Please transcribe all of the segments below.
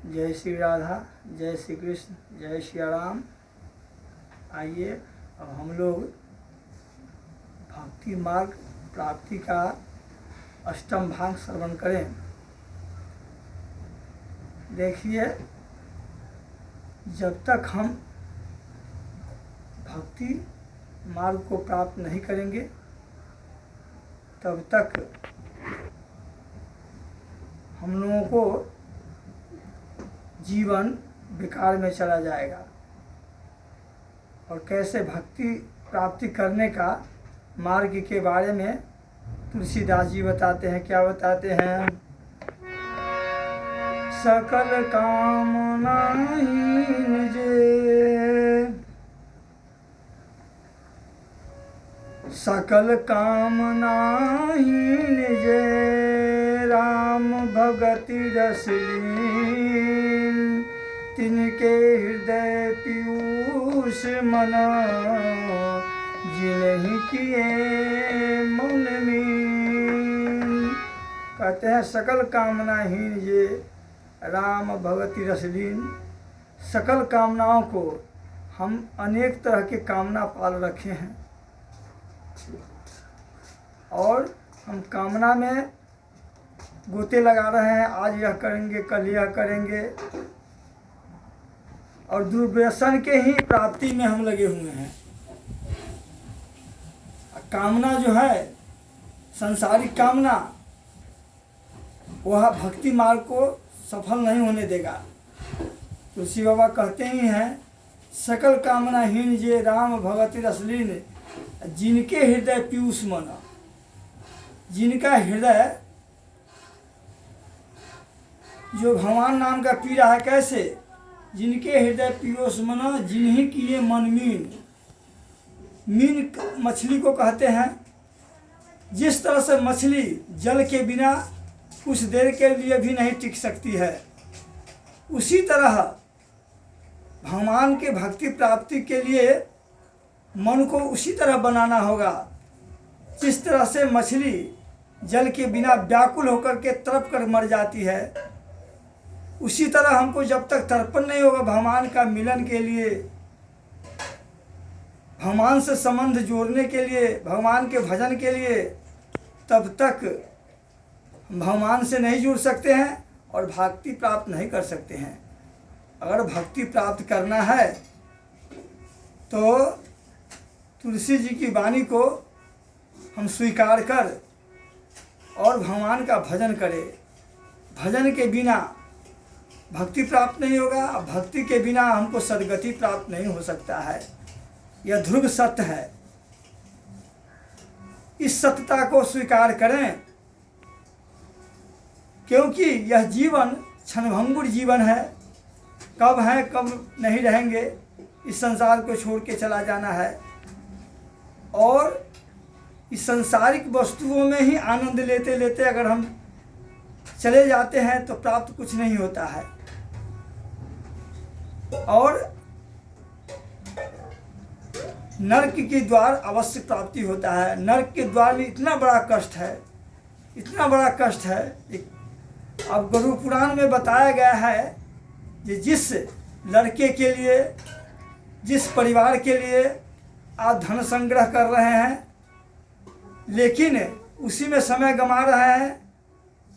जय श्री राधा, जय श्री कृष्ण, जय श्री राम। आइए अब हम लोग भक्ति मार्ग प्राप्ति का अष्टम भाग श्रवण करें। देखिए, जब तक हम भक्ति मार्ग को प्राप्त नहीं करेंगे तब तक हम लोगों को जीवन बेकार में चला जाएगा। और कैसे भक्ति प्राप्ति करने का मार्ग के बारे में तुलसीदास जी बताते हैं। क्या बताते हैं? सकल कामनाहीन जे, सकल कामनाहीन जे राम भगति रस लीन, तिनके हृदय पीयूष मन, जिन्हीं किए मन मीन। कहते हैं सकल कामनाहीन ये राम भगति रसलीन। सकल कामनाओं को हम अनेक तरह के कामना पाल रखे हैं और हम कामना में गोते लगा रहे हैं। आज यह करेंगे, कल यह करेंगे और दुर्व्यसन के ही प्राप्ति में हम लगे हुए हैं। कामना जो है, संसारिक कामना, वह भक्ति मार्ग को सफल नहीं होने देगा। तुलसी बाबा कहते ही हैं, सकल कामनाहीन जे राम भगति रसलीन, जिनके हृदय पीयूष मन। जिनका हृदय जो भगवान नाम का पी रहा है, कैसे? जिनके हृदय पीयूष मन, जिन्हीं किए मन मीन। मीन मछली को कहते हैं। जिस तरह से मछली जल के बिना कुछ देर के लिए भी नहीं टिक सकती है, उसी तरह भगवान के भक्ति प्राप्ति के लिए मन को उसी तरह बनाना होगा जिस तरह से मछली जल के बिना व्याकुल होकर के तड़प कर मर जाती है। उसी तरह हमको जब तक तर्पण नहीं होगा भगवान का मिलन के लिए, भगवान से संबंध जोड़ने के लिए, भगवान के भजन के लिए, तब तक भगवान से नहीं जुड़ सकते हैं और भक्ति प्राप्त नहीं कर सकते हैं। अगर भक्ति प्राप्त करना है तो तुलसी जी की वाणी को हम स्वीकार कर और भगवान का भजन करें। भजन के बिना भक्ति प्राप्त नहीं होगा। भक्ति के बिना हमको सद्गति प्राप्त नहीं हो सकता है। यह ध्रुव सत्य है। इस सत्यता को स्वीकार करें, क्योंकि यह जीवन क्षणभंगुर जीवन है। कब है कब नहीं रहेंगे। इस संसार को छोड़ के चला जाना है और इस सांसारिक वस्तुओं में ही आनंद लेते लेते अगर हम चले जाते हैं तो प्राप्त कुछ नहीं होता है। और नरक के द्वार अवश्य प्राप्ति होता है। नरक के द्वार में इतना बड़ा कष्ट है, इतना बड़ा कष्ट है। अब गरुड़ पुराण में बताया गया है कि जिस लड़के के लिए, जिस परिवार के लिए आप धन संग्रह कर रहे हैं लेकिन उसी में समय गंवा रहे हैं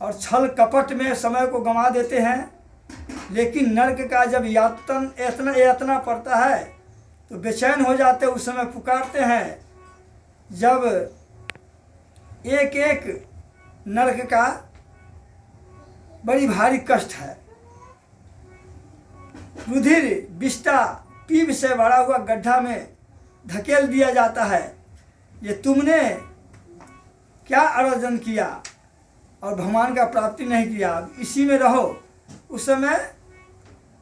और छल कपट में समय को गंवा देते हैं, लेकिन नरक का जब यातना पड़ता है तो बेचैन हो जाते, उस समय पुकारते हैं। जब एक एक नरक का बड़ी भारी कष्ट है। रुधिर बिष्टा पीप से भरा हुआ गड्ढा में धकेल दिया जाता है। ये तुमने क्या अर्जन किया और भगवान का प्राप्ति नहीं किया, अब इसी में रहो। उस समय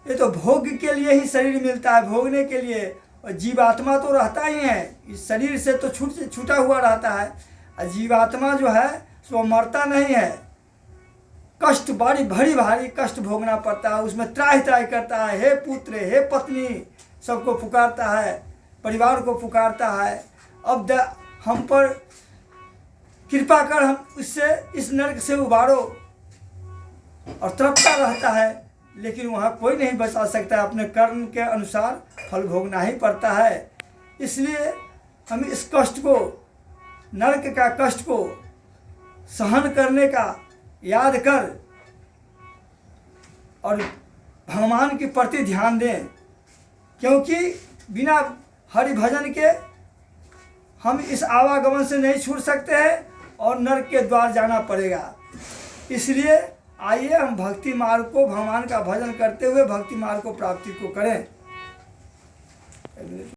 ये तो भोग के लिए ही शरीर मिलता है, भोगने के लिए। और जीवात्मा तो रहता ही है, इस शरीर से तो छूटा हुआ रहता है। और जीवात्मा जो है वो मरता नहीं है। कष्ट भारी भारी कष्ट भोगना पड़ता है। उसमें त्राहि त्राहि करता है, हे पुत्र, हे पत्नी, सबको पुकारता है, परिवार को पुकारता है। अब हम पर कृपा कर हम इससे, इस नरक से उबारो, और तड़पता रहता है। लेकिन वहाँ कोई नहीं बचा सकता है, अपने कर्म के अनुसार फल भोगना ही पड़ता है। इसलिए हम इस कष्ट को, नरक का कष्ट को सहन करने का याद कर और भगवान के प्रति ध्यान दें, क्योंकि बिना हरि भजन के हम इस आवागमन से नहीं छूट सकते हैं और नरक के द्वार जाना पड़ेगा। इसलिए आइए हम भक्ति मार्ग को, भगवान का भजन करते हुए भक्ति मार्ग को प्राप्ति को करें।